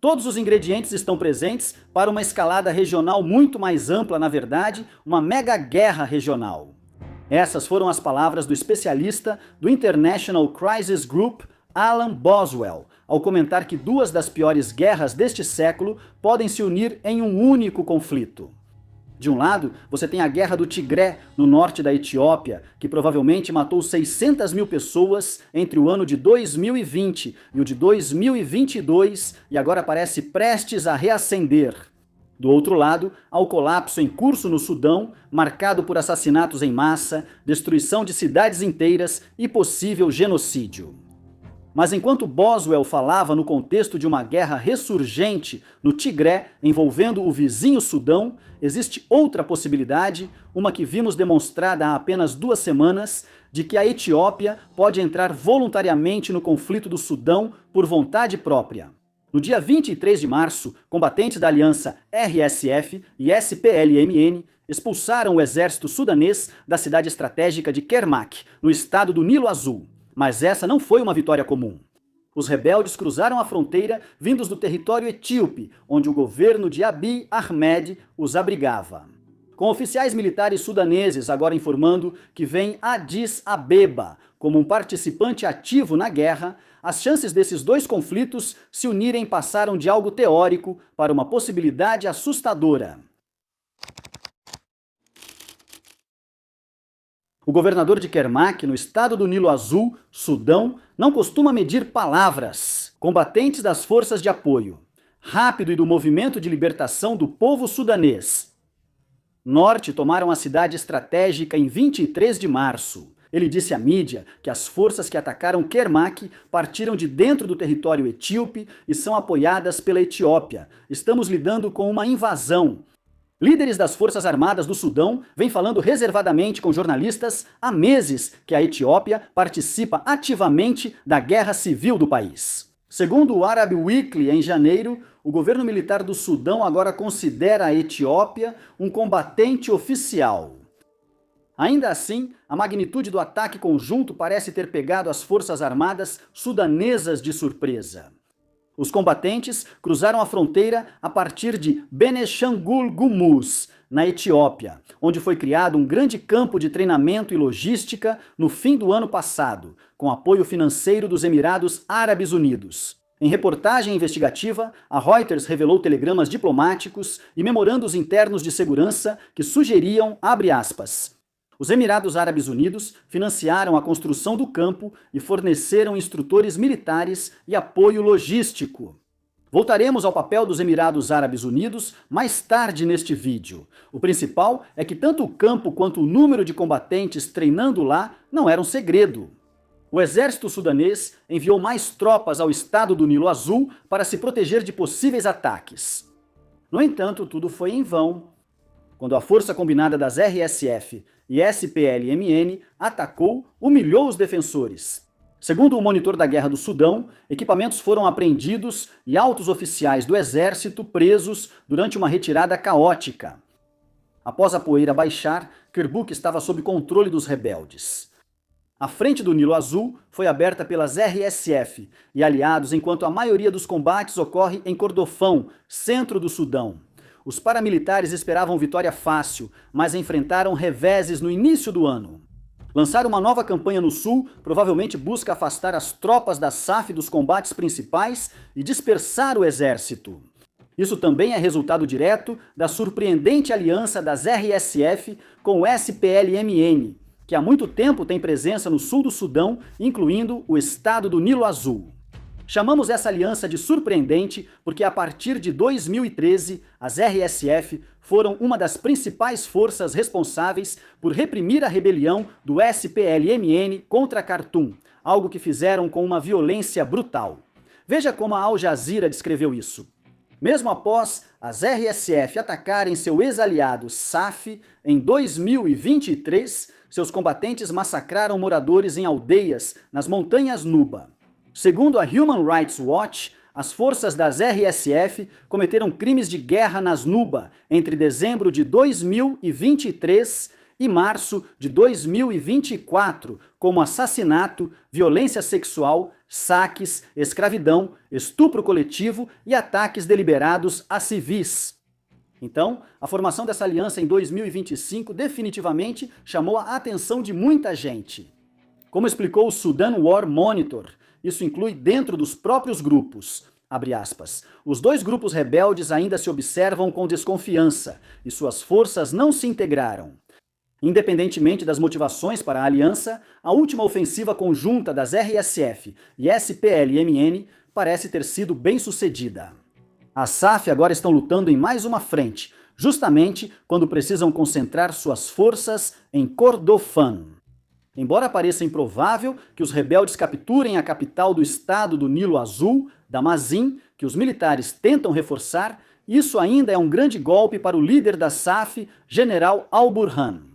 Todos os ingredientes estão presentes para uma escalada regional muito mais ampla, na verdade, uma mega guerra regional. Essas foram as palavras do especialista do International Crisis Group, Alan Boswell, ao comentar que duas das piores guerras deste século podem se unir em um único conflito. De um lado, você tem a Guerra do Tigré, no norte da Etiópia, que provavelmente matou 600 mil pessoas entre o ano de 2020 e o de 2022 e agora parece prestes a reacender. Do outro lado, há o colapso em curso no Sudão, marcado por assassinatos em massa, destruição de cidades inteiras e possível genocídio. Mas enquanto Boswell falava no contexto de uma guerra ressurgente no Tigré envolvendo o vizinho Sudão, existe outra possibilidade, uma que vimos demonstrada há apenas 2 semanas, de que a Etiópia pode entrar voluntariamente no conflito do Sudão por vontade própria. No dia 23 de março, combatentes da aliança RSF e SPLMN expulsaram o exército sudanês da cidade estratégica de Kermak, no estado do Nilo Azul. Mas essa não foi uma vitória comum. Os rebeldes cruzaram a fronteira vindos do território etíope, onde o governo de Abiy Ahmed os abrigava. Com oficiais militares sudaneses agora informando que vem Addis Abeba como um participante ativo na guerra, as chances desses dois conflitos se unirem passaram de algo teórico para uma possibilidade assustadora. O governador de Kermak, no estado do Nilo Azul, Sudão, não costuma medir palavras. Combatentes das forças de apoio, rápido e do movimento de libertação do povo sudanês. Norte tomaram a cidade estratégica em 23 de março. Ele disse à mídia que as forças que atacaram Kermak partiram de dentro do território etíope e são apoiadas pela Etiópia. Estamos lidando com uma invasão. Líderes das Forças Armadas do Sudão vêm falando reservadamente com jornalistas há meses que a Etiópia participa ativamente da guerra civil do país. Segundo o Arab Weekly, em janeiro, o governo militar do Sudão agora considera a Etiópia um combatente oficial. Ainda assim, a magnitude do ataque conjunto parece ter pegado as Forças Armadas sudanesas de surpresa. Os combatentes cruzaram a fronteira a partir de Beneshangul Gumuz, na Etiópia, onde foi criado um grande campo de treinamento e logística no fim do ano passado, com apoio financeiro dos Emirados Árabes Unidos. Em reportagem investigativa, a Reuters revelou telegramas diplomáticos e memorandos internos de segurança que sugeriam, abre aspas, os Emirados Árabes Unidos financiaram a construção do campo e forneceram instrutores militares e apoio logístico. Voltaremos ao papel dos Emirados Árabes Unidos mais tarde neste vídeo. O principal é que tanto o campo quanto o número de combatentes treinando lá não era um segredo. O exército sudanês enviou mais tropas ao estado do Nilo Azul para se proteger de possíveis ataques. No entanto, tudo foi em vão. Quando a força combinada das RSF e SPLMN atacou, humilhou os defensores. Segundo o monitor da Guerra do Sudão, equipamentos foram apreendidos e altos oficiais do exército presos durante uma retirada caótica. Após a poeira baixar, Kirkuk estava sob controle dos rebeldes. A frente do Nilo Azul foi aberta pelas RSF e aliados, enquanto a maioria dos combates ocorre em Kordofão, centro do Sudão. Os paramilitares esperavam vitória fácil, mas enfrentaram reveses no início do ano. Lançar uma nova campanha no sul provavelmente busca afastar as tropas da SAF dos combates principais e dispersar o exército. Isso também é resultado direto da surpreendente aliança das RSF com o SPLMN, que há muito tempo tem presença no sul do Sudão, incluindo o estado do Nilo Azul. Chamamos essa aliança de surpreendente porque a partir de 2013, as RSF foram uma das principais forças responsáveis por reprimir a rebelião do SPLMN contra Khartoum, algo que fizeram com uma violência brutal. Veja como a Al Jazeera descreveu isso. Mesmo após as RSF atacarem seu ex-aliado SAF em 2023, seus combatentes massacraram moradores em aldeias nas montanhas Nuba. Segundo a Human Rights Watch, as forças das RSF cometeram crimes de guerra nas Nuba entre dezembro de 2023 e março de 2024, como assassinato, violência sexual, saques, escravidão, estupro coletivo e ataques deliberados a civis. Então, a formação dessa aliança em 2025 definitivamente chamou a atenção de muita gente. Como explicou o Sudan War Monitor, isso inclui dentro dos próprios grupos. Abre aspas. Os dois grupos rebeldes ainda se observam com desconfiança e suas forças não se integraram. Independentemente das motivações para a aliança, a última ofensiva conjunta das RSF e SPLMN parece ter sido bem sucedida. A SAF agora estão lutando em mais uma frente, justamente quando precisam concentrar suas forças em Kordofan. Embora pareça improvável que os rebeldes capturem a capital do estado do Nilo Azul, Damazin, que os militares tentam reforçar, isso ainda é um grande golpe para o líder da SAF, General Al-Burhan.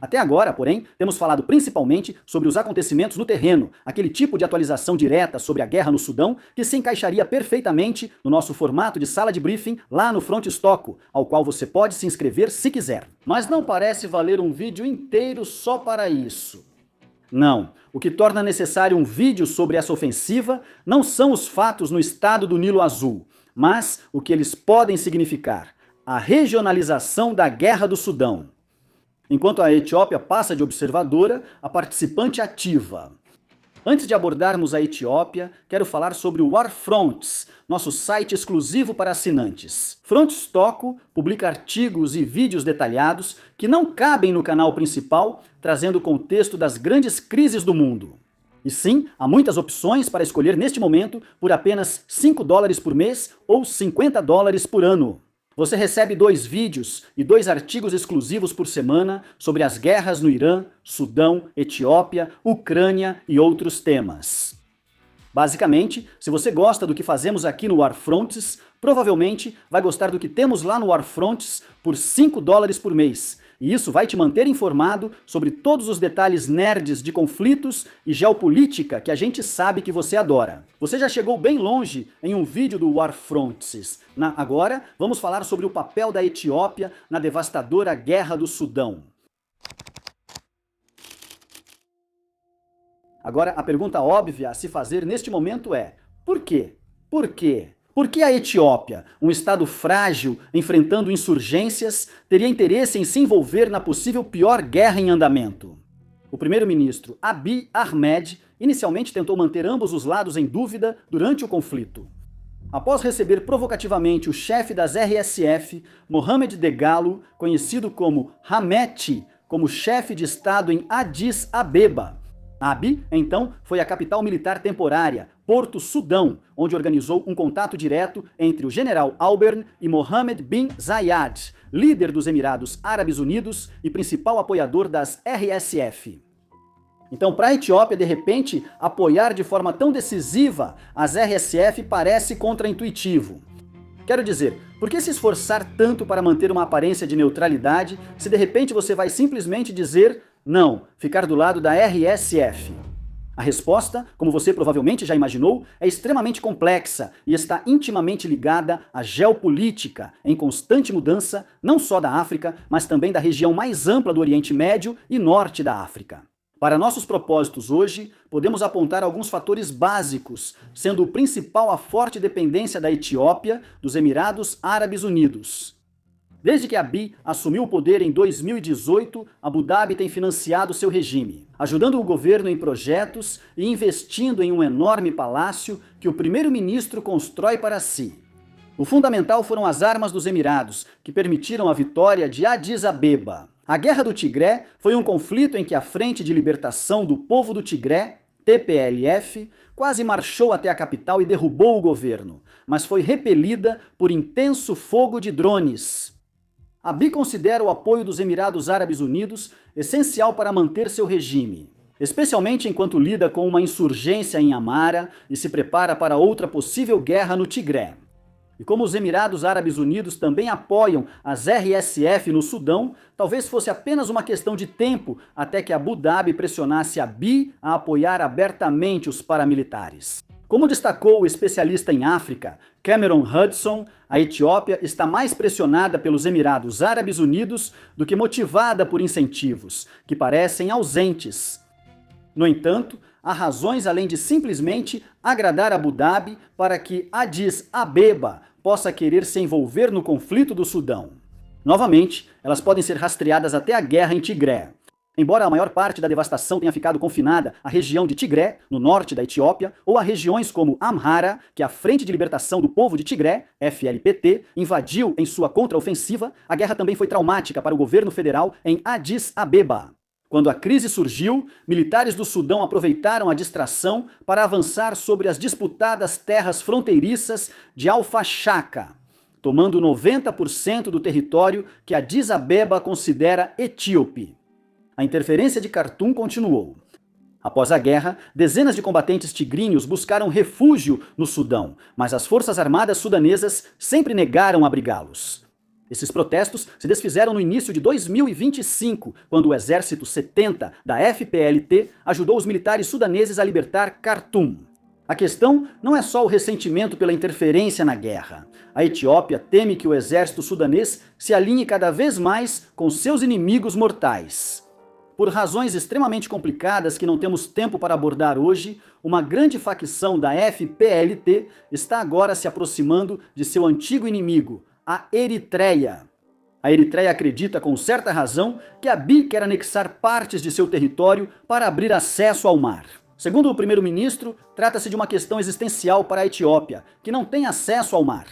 Até agora, porém, temos falado principalmente sobre os acontecimentos no terreno, aquele tipo de atualização direta sobre a guerra no Sudão que se encaixaria perfeitamente no nosso formato de sala de briefing lá no Front Stoco, ao qual você pode se inscrever se quiser. Mas não parece valer um vídeo inteiro só para isso. Não, o que torna necessário um vídeo sobre essa ofensiva não são os fatos no estado do Nilo Azul, mas o que eles podem significar: a regionalização da Guerra do Sudão. Enquanto a Etiópia passa de observadora a participante ativa. Antes de abordarmos a Etiópia, quero falar sobre o Warfronts, nosso site exclusivo para assinantes. Front Stoco publica artigos e vídeos detalhados que não cabem no canal principal, trazendo o contexto das grandes crises do mundo. E sim, há muitas opções para escolher neste momento por apenas $5 por mês ou $50 por ano. Você recebe 2 vídeos e 2 artigos exclusivos por semana sobre as guerras no Irã, Sudão, Etiópia, Ucrânia e outros temas. Basicamente, se você gosta do que fazemos aqui no Warfronts, provavelmente vai gostar do que temos lá no Warfronts por $5 por mês. E isso vai te manter informado sobre todos os detalhes nerds de conflitos e geopolítica que a gente sabe que você adora. Você já chegou bem longe em um vídeo do Warfronts. Agora, vamos falar sobre o papel da Etiópia na devastadora Guerra do Sudão. Agora, a pergunta óbvia a se fazer neste momento é: por quê? Por quê? Por que a Etiópia, um estado frágil, enfrentando insurgências, teria interesse em se envolver na possível pior guerra em andamento? O primeiro-ministro Abiy Ahmed inicialmente tentou manter ambos os lados em dúvida durante o conflito. Após receber provocativamente o chefe das RSF, Mohamed Dagalo, conhecido como Hameti, como chefe de estado em Addis Abeba, Abiy, então, foi à capital militar temporária, Porto Sudão, onde organizou um contato direto entre o general Albern e Mohammed bin Zayed, líder dos Emirados Árabes Unidos e principal apoiador das RSF. Então, para a Etiópia, de repente, apoiar de forma tão decisiva as RSF parece contraintuitivo. Quero dizer, por que se esforçar tanto para manter uma aparência de neutralidade se de repente você vai simplesmente dizer não, ficar do lado da RSF? A resposta, como você provavelmente já imaginou, é extremamente complexa e está intimamente ligada à geopolítica, em constante mudança, não só da África, mas também da região mais ampla do Oriente Médio e Norte da África. Para nossos propósitos hoje, podemos apontar alguns fatores básicos, sendo o principal a forte dependência da Etiópia dos Emirados Árabes Unidos. Desde que Abiy assumiu o poder em 2018, Abu Dhabi tem financiado seu regime, ajudando o governo em projetos e investindo em um enorme palácio que o primeiro-ministro constrói para si. O fundamental foram as armas dos Emirados, que permitiram a vitória de Addis Abeba. A Guerra do Tigré foi um conflito em que a Frente de Libertação do Povo do Tigré, TPLF, quase marchou até a capital e derrubou o governo, mas foi repelida por intenso fogo de drones. Abiy considera o apoio dos Emirados Árabes Unidos essencial para manter seu regime, especialmente enquanto lida com uma insurgência em Amara e se prepara para outra possível guerra no Tigré. E como os Emirados Árabes Unidos também apoiam as RSF no Sudão, talvez fosse apenas uma questão de tempo até que Abu Dhabi pressionasse Abiy a apoiar abertamente os paramilitares. Como destacou o especialista em África, Cameron Hudson, a Etiópia está mais pressionada pelos Emirados Árabes Unidos do que motivada por incentivos, que parecem ausentes. No entanto, há razões além de simplesmente agradar Abu Dhabi para que Addis Abeba possa querer se envolver no conflito do Sudão. Novamente, elas podem ser rastreadas até a guerra em Tigré. Embora a maior parte da devastação tenha ficado confinada à região de Tigré, no norte da Etiópia, ou a regiões como Amhara, que a Frente de Libertação do Povo de Tigré, FLPT, invadiu em sua contraofensiva, a guerra também foi traumática para o governo federal em Addis Abeba. Quando a crise surgiu, militares do Sudão aproveitaram a distração para avançar sobre as disputadas terras fronteiriças de Al-Fashaka, tomando 90% do território que Addis Abeba considera etíope. A interferência de Khartoum continuou. Após a guerra, dezenas de combatentes tigrinhos buscaram refúgio no Sudão, mas as forças armadas sudanesas sempre negaram abrigá-los. Esses protestos se desfizeram no início de 2025, quando o Exército 70 da FPLT ajudou os militares sudaneses a libertar Khartoum. A questão não é só o ressentimento pela interferência na guerra. A Etiópia teme que o exército sudanês se alinhe cada vez mais com seus inimigos mortais. Por razões extremamente complicadas que não temos tempo para abordar hoje, uma grande facção da FPLT está agora se aproximando de seu antigo inimigo, a Eritreia. A Eritreia acredita com certa razão que Abiy quer anexar partes de seu território para abrir acesso ao mar. Segundo o primeiro-ministro, trata-se de uma questão existencial para a Etiópia, que não tem acesso ao mar.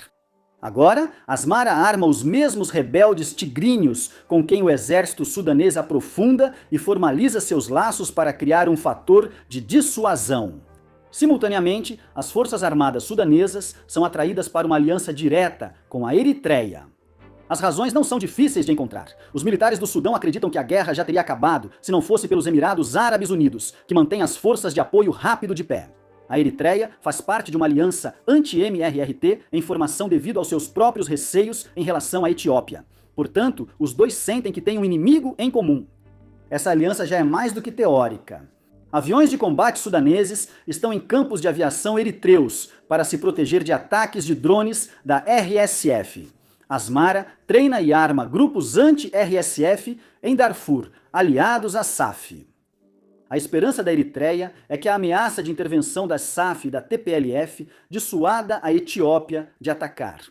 Agora, Asmara arma os mesmos rebeldes tigrinhos com quem o exército sudanês aprofunda e formaliza seus laços para criar um fator de dissuasão. Simultaneamente, as forças armadas sudanesas são atraídas para uma aliança direta com a Eritreia. As razões não são difíceis de encontrar. Os militares do Sudão acreditam que a guerra já teria acabado se não fosse pelos Emirados Árabes Unidos, que mantêm as forças de apoio rápido de pé. A Eritreia faz parte de uma aliança anti-MRRT em formação devido aos seus próprios receios em relação à Etiópia. Portanto, os dois sentem que têm um inimigo em comum. Essa aliança já é mais do que teórica. Aviões de combate sudaneses estão em campos de aviação eritreus para se proteger de ataques de drones da RSF. Asmara treina e arma grupos anti-RSF em Darfur, aliados à SAF. A esperança da Eritreia é que a ameaça de intervenção da SAF e da TPLF dissuada a Etiópia de atacar.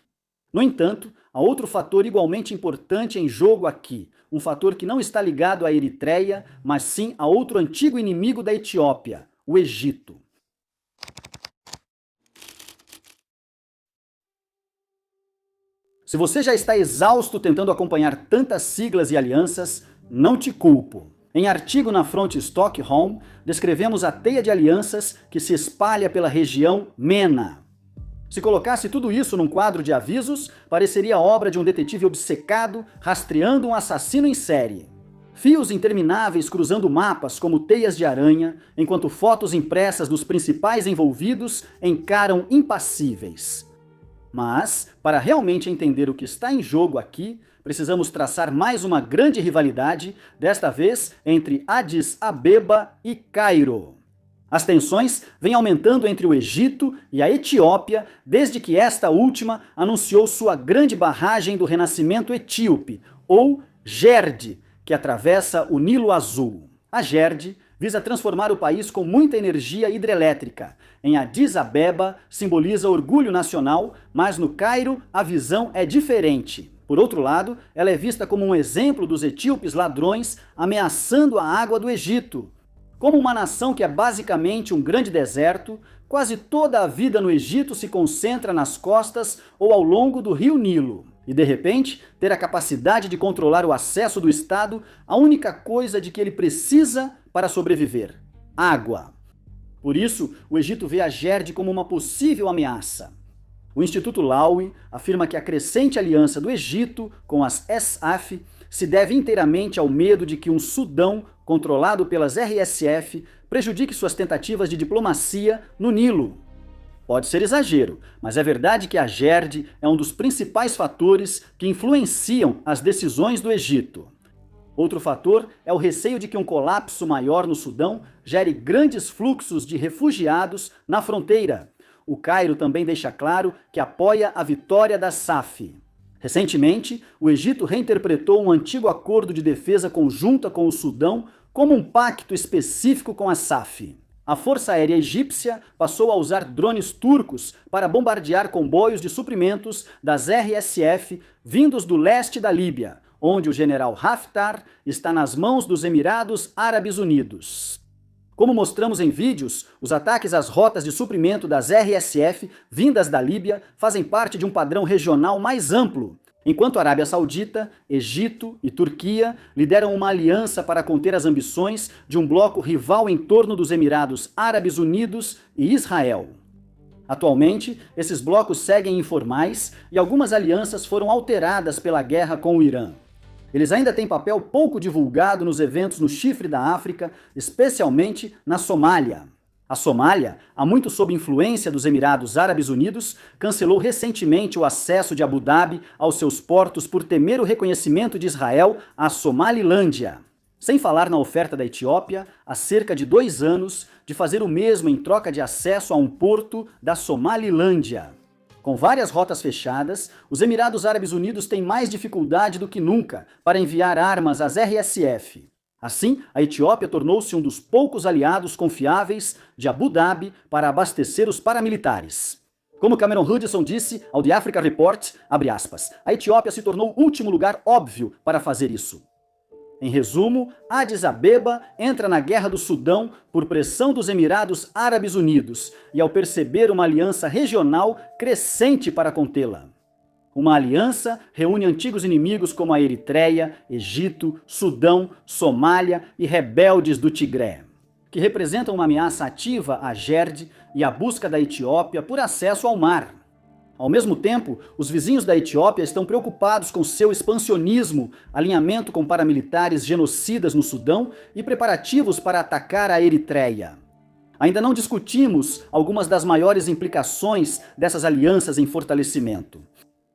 No entanto, há outro fator igualmente importante em jogo aqui, um fator que não está ligado à Eritreia, mas sim a outro antigo inimigo da Etiópia, o Egito. Se você já está exausto tentando acompanhar tantas siglas e alianças, não te culpo. Em artigo na fronte Stockholm, descrevemos a teia de alianças que se espalha pela região MENA. Se colocasse tudo isso num quadro de avisos, pareceria a obra de um detetive obcecado rastreando um assassino em série. Fios intermináveis cruzando mapas como teias de aranha, enquanto fotos impressas dos principais envolvidos encaram impassíveis. Mas, para realmente entender o que está em jogo aqui, precisamos traçar mais uma grande rivalidade, desta vez entre Addis Abeba e Cairo. As tensões vêm aumentando entre o Egito e a Etiópia desde que esta última anunciou sua grande barragem do renascimento etíope, ou GERD, que atravessa o Nilo Azul. A GERD visa transformar o país com muita energia hidrelétrica. Em Addis Abeba simboliza orgulho nacional, mas no Cairo a visão é diferente. Por outro lado, ela é vista como um exemplo dos etíopes ladrões ameaçando a água do Egito. Como uma nação que é basicamente um grande deserto, quase toda a vida no Egito se concentra nas costas ou ao longo do rio Nilo. E de repente, ter a capacidade de controlar o acesso do Estado à única coisa de que ele precisa para sobreviver: água. Por isso, o Egito vê a GERD como uma possível ameaça. O Instituto Lowy afirma que a crescente aliança do Egito com as SAF se deve inteiramente ao medo de que um Sudão, controlado pelas RSF, prejudique suas tentativas de diplomacia no Nilo. Pode ser exagero, mas é verdade que a GERD é um dos principais fatores que influenciam as decisões do Egito. Outro fator é o receio de que um colapso maior no Sudão gere grandes fluxos de refugiados na fronteira. o Cairo também deixa claro que apoia a vitória da SAF. Recentemente, o Egito reinterpretou um antigo acordo de defesa conjunta com o Sudão como um pacto específico com a SAF. A Força Aérea Egípcia passou a usar drones turcos para bombardear comboios de suprimentos das RSF vindos do leste da Líbia, onde o general Haftar está nas mãos dos Emirados Árabes Unidos. Como mostramos em vídeos, os ataques às rotas de suprimento das RSF vindas da Líbia fazem parte de um padrão regional mais amplo, enquanto a Arábia Saudita, Egito e Turquia lideram uma aliança para conter as ambições de um bloco rival em torno dos Emirados Árabes Unidos e Israel. Atualmente, esses blocos seguem informais e algumas alianças foram alteradas pela guerra com o Irã. Eles ainda têm papel pouco divulgado nos eventos no Chifre da África, especialmente na Somália. A Somália, há muito sob influência dos Emirados Árabes Unidos, cancelou recentemente o acesso de Abu Dhabi aos seus portos por temer o reconhecimento de Israel à Somalilândia. Sem falar na oferta da Etiópia, há cerca de 2 anos, de fazer o mesmo em troca de acesso a um porto da Somalilândia. Com várias rotas fechadas, os Emirados Árabes Unidos têm mais dificuldade do que nunca para enviar armas às RSF. Assim, a Etiópia tornou-se um dos poucos aliados confiáveis de Abu Dhabi para abastecer os paramilitares. Como Cameron Hudson disse ao The Africa Report, abre aspas, a Etiópia se tornou o último lugar óbvio para fazer isso. Em resumo, Addis Abeba entra na Guerra do Sudão por pressão dos Emirados Árabes Unidos e ao perceber uma aliança regional crescente para contê-la. Uma aliança reúne antigos inimigos como a Eritreia, Egito, Sudão, Somália e rebeldes do Tigré, que representam uma ameaça ativa à GERD e à busca da Etiópia por acesso ao mar. Ao mesmo tempo, os vizinhos da Etiópia estão preocupados com seu expansionismo, alinhamento com paramilitares genocidas no Sudão e preparativos para atacar a Eritreia. Ainda não discutimos algumas das maiores implicações dessas alianças em fortalecimento.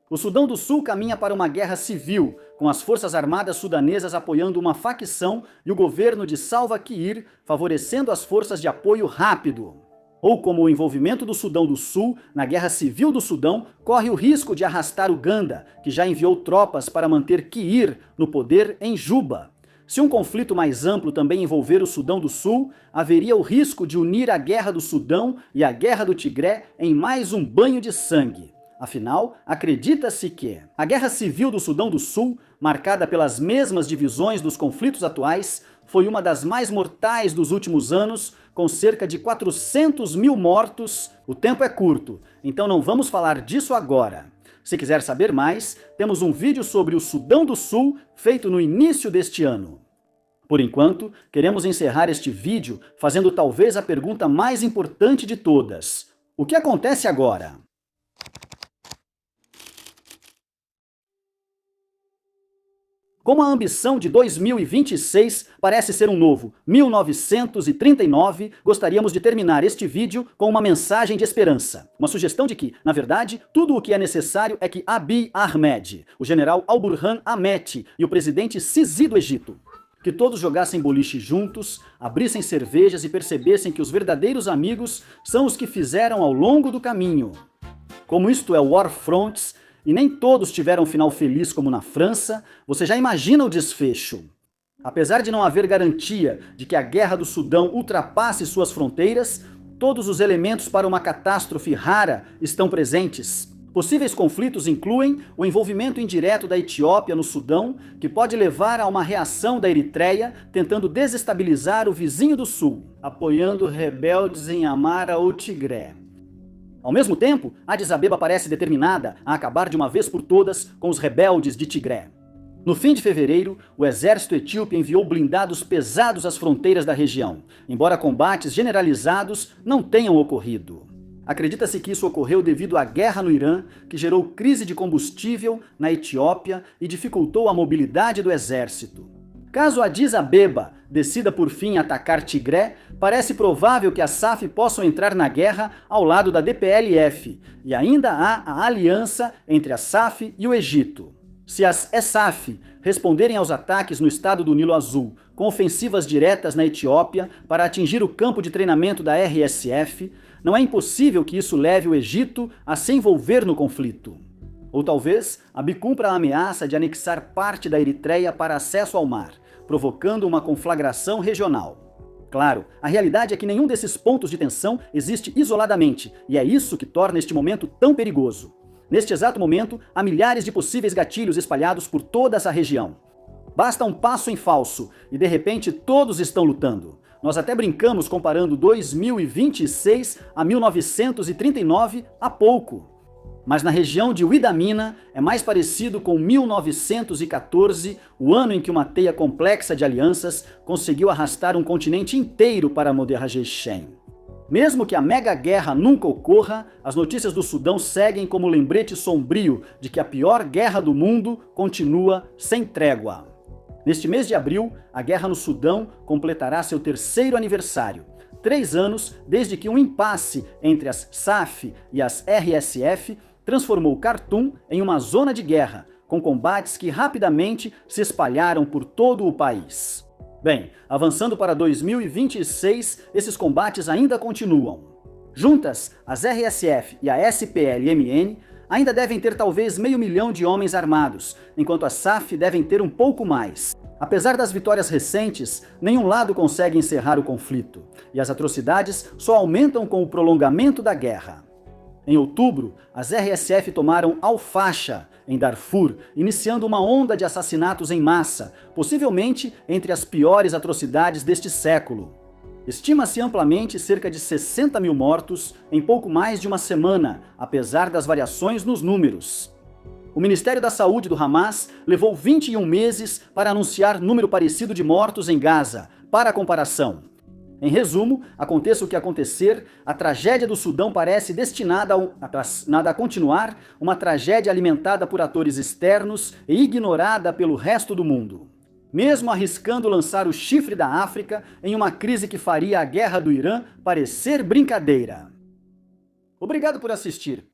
O Sudão do Sul caminha para uma guerra civil, com as forças armadas sudanesas apoiando uma facção e o governo de Salva Kiir favorecendo as forças de apoio rápido. Ou como o envolvimento do Sudão do Sul na Guerra Civil do Sudão corre o risco de arrastar Uganda, que já enviou tropas para manter Kiir no poder em Juba. Se um conflito mais amplo também envolver o Sudão do Sul, haveria o risco de unir a Guerra do Sudão e a Guerra do Tigré em mais um banho de sangue. Afinal, acredita-se que a Guerra Civil do Sudão do Sul, marcada pelas mesmas divisões dos conflitos atuais, foi uma das mais mortais dos últimos anos, com cerca de 400 mil mortos. O tempo é curto, então não vamos falar disso agora. Se quiser saber mais, temos um vídeo sobre o Sudão do Sul feito no início deste ano. Por enquanto, queremos encerrar este vídeo fazendo talvez a pergunta mais importante de todas. O que acontece agora? Como a ambição de 2026 parece ser um novo 1939, gostaríamos de terminar este vídeo com uma mensagem de esperança. Uma sugestão de que, na verdade, tudo o que é necessário é que Abiy Ahmed, o general Al-Burhan Ahmed e o presidente Sisi do Egito, que todos jogassem boliche juntos, abrissem cervejas e percebessem que os verdadeiros amigos são os que fizeram ao longo do caminho. Como isto é War Fronts, e nem todos tiveram um final feliz como na França, você já imagina o desfecho. Apesar de não haver garantia de que a Guerra do Sudão ultrapasse suas fronteiras, todos os elementos para uma catástrofe rara estão presentes. Possíveis conflitos incluem o envolvimento indireto da Etiópia no Sudão, que pode levar a uma reação da Eritreia tentando desestabilizar o vizinho do Sul, apoiando rebeldes em Amara ou Tigré. Ao mesmo tempo, Addis Abeba parece determinada a acabar de uma vez por todas com os rebeldes de Tigré. No fim de fevereiro, o exército etíope enviou blindados pesados às fronteiras da região, embora combates generalizados não tenham ocorrido. Acredita-se que isso ocorreu devido à guerra no Irã, que gerou crise de combustível na Etiópia e dificultou a mobilidade do exército. Caso Addis Abeba decida por fim atacar Tigré, parece provável que a SAF possam entrar na guerra ao lado da DPLF, e ainda há a aliança entre a SAF e o Egito. Se as ESAF responderem aos ataques no estado do Nilo Azul com ofensivas diretas na Etiópia para atingir o campo de treinamento da RSF, não é impossível que isso leve o Egito a se envolver no conflito. Ou talvez Abiy cumpra a ameaça de anexar parte da Eritreia para acesso ao mar, provocando uma conflagração regional. Claro, a realidade é que nenhum desses pontos de tensão existe isoladamente, e é isso que torna este momento tão perigoso. Neste exato momento, há milhares de possíveis gatilhos espalhados por toda essa região. Basta um passo em falso e de repente todos estão lutando. Nós até brincamos comparando 2026 a 1939 há pouco. Mas na região de Widamina é mais parecido com 1914, o ano em que uma teia complexa de alianças conseguiu arrastar um continente inteiro para Moderra-Jexem. Mesmo que a mega guerra nunca ocorra, as notícias do Sudão seguem como lembrete sombrio de que a pior guerra do mundo continua sem trégua. Neste mês de abril, a guerra no Sudão completará seu 3º aniversário. 3 anos desde que um impasse entre as SAF e as RSF transformou Khartoum em uma zona de guerra, com combates que rapidamente se espalharam por todo o país. Bem, avançando para 2026, esses combates ainda continuam. Juntas, as RSF e a SPLMN ainda devem ter talvez 500 mil de homens armados, enquanto as SAF devem ter um pouco mais. Apesar das vitórias recentes, nenhum lado consegue encerrar o conflito, e as atrocidades só aumentam com o prolongamento da guerra. Em outubro, as RSF tomaram Al-Fasha, em Darfur, iniciando uma onda de assassinatos em massa, possivelmente entre as piores atrocidades deste século. Estima-se amplamente cerca de 60 mil mortos em pouco mais de uma semana, apesar das variações nos números. O Ministério da Saúde do Hamas levou 21 meses para anunciar número parecido de mortos em Gaza, para comparação. Em resumo, aconteça o que acontecer, a tragédia do Sudão parece destinada a continuar, uma tragédia alimentada por atores externos e ignorada pelo resto do mundo. Mesmo arriscando lançar o chifre da África em uma crise que faria a guerra do Irã parecer brincadeira. Obrigado por assistir.